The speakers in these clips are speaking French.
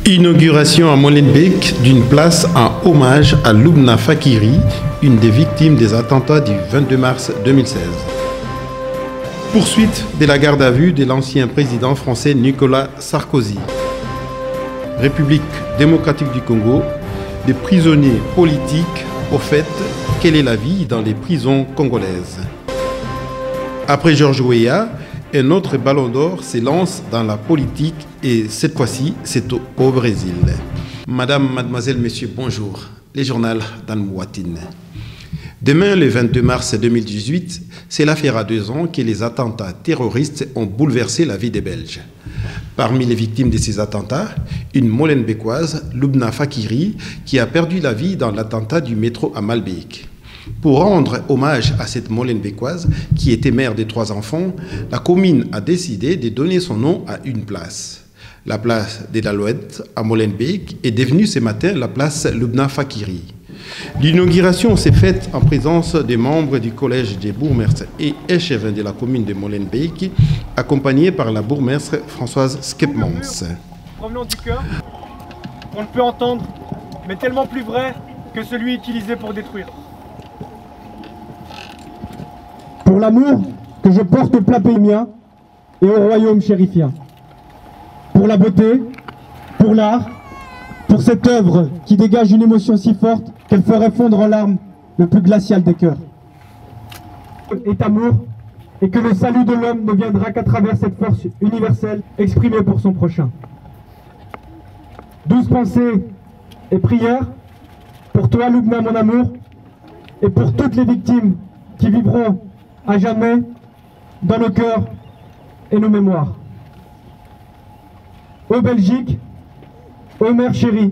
Inauguration à Molenbeek d'une place en hommage à Lubna Fakiri, une des victimes des attentats du 22 mars 2016. Poursuite de la garde à vue de l'ancien président français Nicolas Sarkozy. République démocratique du Congo, des prisonniers politiques, au fait, quelle est la vie dans les prisons congolaises? Après Georges Weah, un autre ballon d'or s'élance dans la politique et cette fois-ci, c'est au Brésil. Madame, mademoiselle, messieurs, bonjour. Les journaux d'Anne-Mouatine. Demain, le 22 mars 2018, c'est l'affaire à 2 ans que les attentats terroristes ont bouleversé la vie des Belges. Parmi les victimes de ces attentats, une Molenbeekoise, Lubna Fakiri, qui a perdu la vie dans l'attentat du métro à Malbeek. Pour rendre hommage à cette Molenbeekoise, qui était mère de 3 enfants, la commune a décidé de donner son nom à une place. La place de l'Alouette à Molenbeek est devenue ce matin la place Lubna Fakiri. L'inauguration s'est faite en présence des membres du collège des bourgmestres et échevins de la commune de Molenbeek, accompagnés par la bourgmestre Françoise Skepmans. Provenant du cœur, on ne peut entendre, mais tellement plus vrai que celui utilisé pour détruire. Pour l'amour que je porte au plat pays mien et au royaume chérifien. Pour la beauté, pour l'art, pour cette œuvre qui dégage une émotion si forte qu'elle ferait fondre en larmes le plus glacial des cœurs. Est amour, et que le salut de l'homme ne viendra qu'à travers cette force universelle exprimée pour son prochain. 12 pensées et prières pour toi, Lubna, mon amour, et pour toutes les victimes qui vivront à jamais dans nos cœurs et nos mémoires. Ô Belgique, ô mère chérie,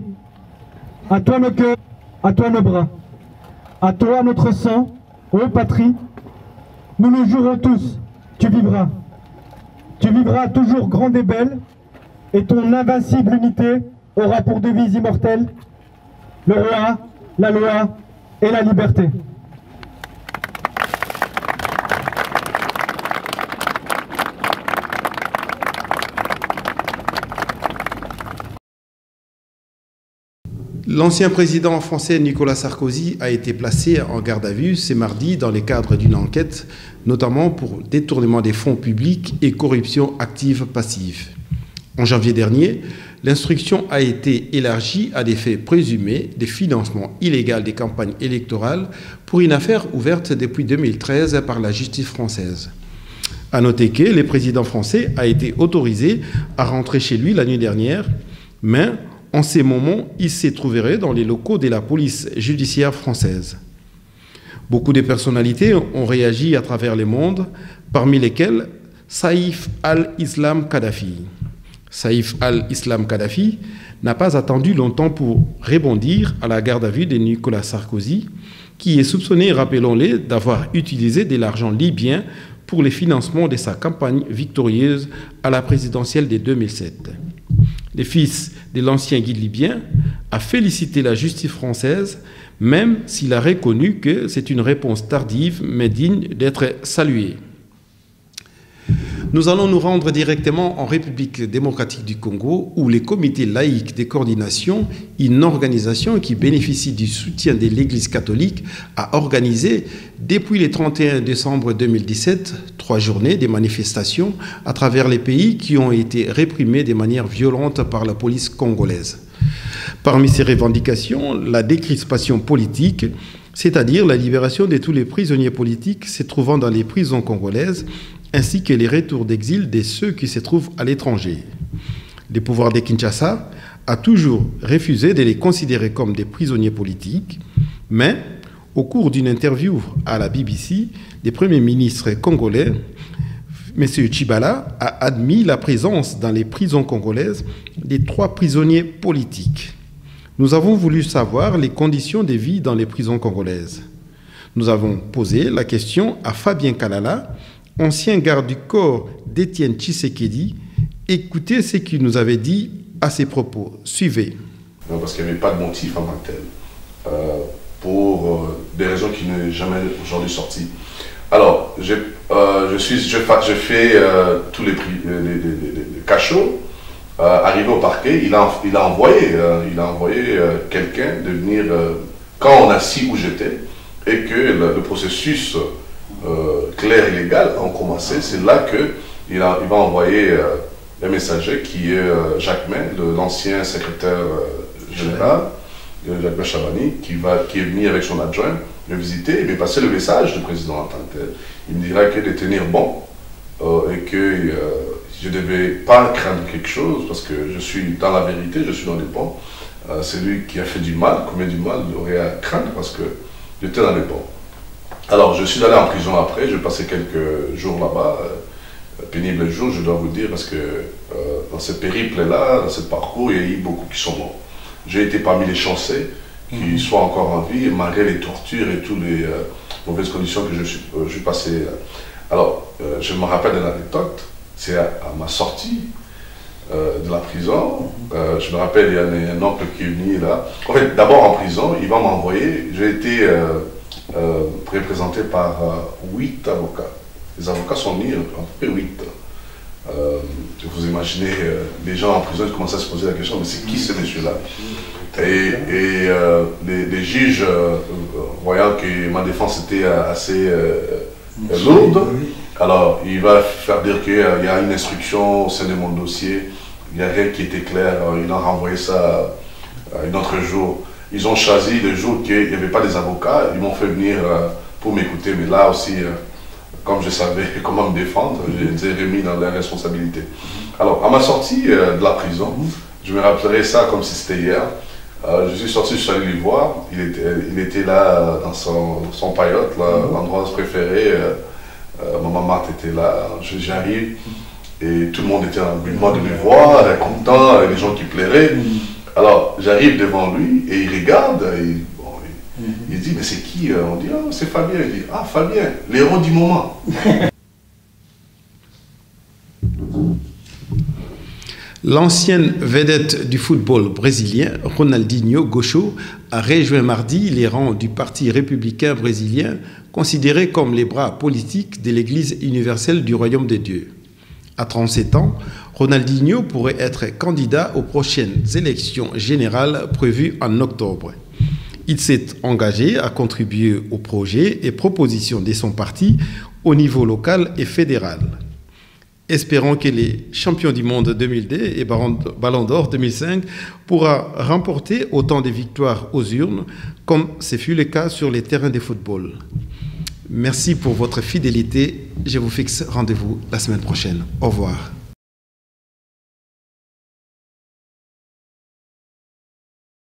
à toi nos cœurs, à toi nos bras, à toi notre sang, ô patrie, nous nous jurons tous, tu vivras. Tu vivras toujours grande et belle, et ton invincible unité aura pour devise immortelle le roi, la loi et la liberté. L'ancien président français Nicolas Sarkozy a été placé en garde à vue ce mardi dans le cadre d'une enquête, notamment pour détournement des fonds publics et corruption active-passive. En janvier dernier, l'instruction a été élargie à des faits présumés de financement illégal des campagnes électorales pour une affaire ouverte depuis 2013 par la justice française. À noter que le président français a été autorisé à rentrer chez lui la nuit dernière, mais en ces moments, il se trouverait dans les locaux de la police judiciaire française. Beaucoup de personnalités ont réagi à travers le monde, parmi lesquelles Saïf al-Islam Kadhafi. Saïf al-Islam Kadhafi n'a pas attendu longtemps pour rebondir à la garde à vue de Nicolas Sarkozy, qui est soupçonné, rappelons-le, d'avoir utilisé de l'argent libyen pour le financement de sa campagne victorieuse à la présidentielle de 2007. Le fils de l'ancien guide libyen a félicité la justice française, même s'il a reconnu que c'est une réponse tardive, mais digne d'être saluée. Nous allons nous rendre directement en République démocratique du Congo, où le comité laïque de coordination, une organisation qui bénéficie du soutien de l'Église catholique, a organisé depuis le 31 décembre 2017 3 journées de manifestations à travers les pays qui ont été réprimés de manière violente par la police congolaise. Parmi ces revendications, la décrispation politique, c'est-à-dire la libération de tous les prisonniers politiques se trouvant dans les prisons congolaises, ainsi que les retours d'exil de ceux qui se trouvent à l'étranger. Le pouvoir de Kinshasa a toujours refusé de les considérer comme des prisonniers politiques, mais au cours d'une interview à la BBC, le Premier ministre congolais, M. Tshibala, a admis la présence dans les prisons congolaises des 3 prisonniers politiques. Nous avons voulu savoir les conditions de vie dans les prisons congolaises. Nous avons posé la question à Fabien Kalala, ancien garde du corps d'Étienne Tshisekedi. Écoutez ce qu'il nous avait dit à ses propos. Suivez. Non, parce qu'il n'y avait pas de motif en tant que tel, pour des raisons qui n'ont jamais aujourd'hui sorti. Alors, je fais tous les cachots arrivé au parquet, il a envoyé quelqu'un de venir, quand on a su où j'étais, et que le processus clair et légal a commencé, c'est là qu'il va envoyer un messager qui est Jacques May, l'ancien secrétaire général, Jacques Chabani, qui est venu avec son adjoint me visiter et me passer le message du président en tant que tel. Il me dira que de tenir bon et que je ne devais pas craindre quelque chose parce que je suis dans la vérité, je suis dans les bons. Celui qui a fait du mal, commet du mal, aurait à craindre parce que j'étais dans les bons. Alors je suis allé en prison après, j'ai passé quelques jours là-bas, pénibles jours je dois vous dire, parce que dans ce périple-là, dans ce parcours, il y a eu beaucoup qui sont morts. J'ai été parmi les chanceux qui sont encore en vie, malgré les tortures et toutes les mauvaises conditions que je suis passé. Alors, je me rappelle de l'anecdote, c'est à ma sortie de la prison. Je me rappelle, il y a un oncle qui est venu là. En fait, d'abord en prison, il va m'envoyer. J'ai été représenté par 8 avocats. Les avocats sont venus, à peu près 8. Vous imaginez, les gens en prison commencent à se poser la question, mais c'est qui ce monsieur-là? Et les juges, voyant que ma défense était assez lourde, alors il va faire dire qu'il y a une instruction au sein de mon dossier, il n'y a rien qui était clair, il a renvoyé ça un autre jour. Ils ont choisi le jour qu'il n'y avait pas des avocats, ils m'ont fait venir pour m'écouter, mais là aussi, comme je savais comment me défendre, je les ai remis dans la responsabilité. Alors, à ma sortie de la prison, je me rappellerai ça comme si c'était hier. Je suis sorti, je suis allé lui voir. Il était là dans son paillote, l'endroit préféré. Ma maman était là. J'arrive et tout le monde était en mouvement de me voir, content, les gens qui pleuraient. Alors, j'arrive devant lui et il regarde. Il dit, mais c'est qui? On dit, ah, c'est Fabien. Il dit, ah, Fabien, l'héros du moment. L'ancienne vedette du football brésilien, Ronaldinho Gaucho, a rejoint mardi les rangs du Parti républicain brésilien, considéré comme les bras politiques de l'Église universelle du Royaume de Dieu. À 37 ans, Ronaldinho pourrait être candidat aux prochaines élections générales prévues en octobre. Il s'est engagé à contribuer aux projets et propositions de son parti au niveau local et fédéral. Espérons que les champions du monde 2002 et Ballon d'Or 2005 pourra remporter autant de victoires aux urnes comme ce fut le cas sur les terrains de football. Merci pour votre fidélité. Je vous fixe rendez-vous la semaine prochaine. Au revoir.